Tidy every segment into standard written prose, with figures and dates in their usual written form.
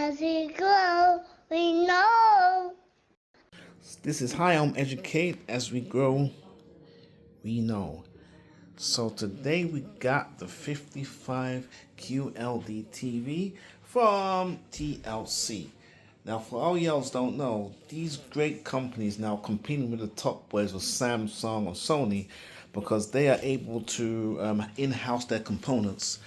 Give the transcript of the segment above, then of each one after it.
As we grow, we know. This is Hi, I'm Educate. As we grow, we know. So today we got the 55 QLED TV from TLC. Now, for all y'all don't know, these great companies now competing with the top boys with Samsung or Sony because they are able to in-house their components,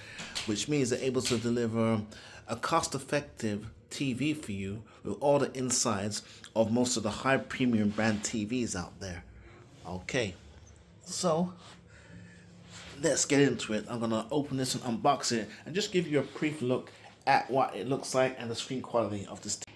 which means they're able to deliver a cost-effective TV for you with all the insides of most of the high premium brand TVs out there. Okay, so let's get into it. I'm gonna open this and unbox it and just give you a brief look at what it looks like and the screen quality of this TV.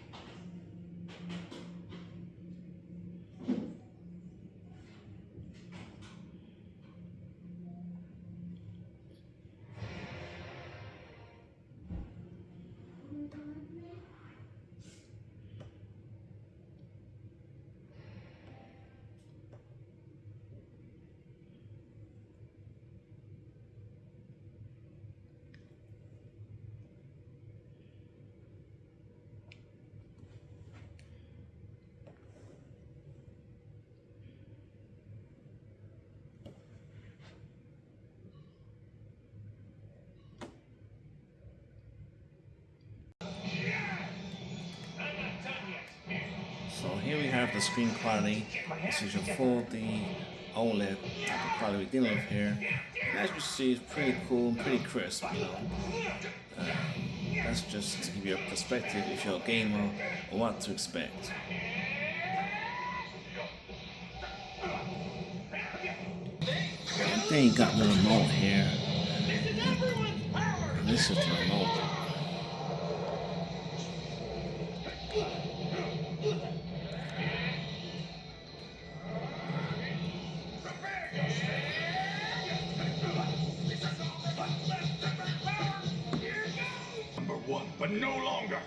So here we have the screen quality. This is your full D OLED type of quality we're dealing with here. And as you see, it's pretty cool and pretty crisp, you know. That's just to give you a perspective if you're a gamer or what to expect. And then you got the remote here. And this is the remote. #1, but no longer.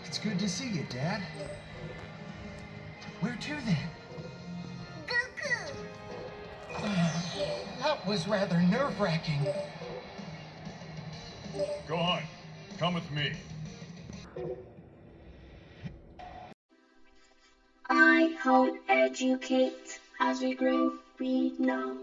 It's good to see you, Dad. Where to then? That was rather nerve-wracking. Go on. Come with me. I hope educate as we grow, we know.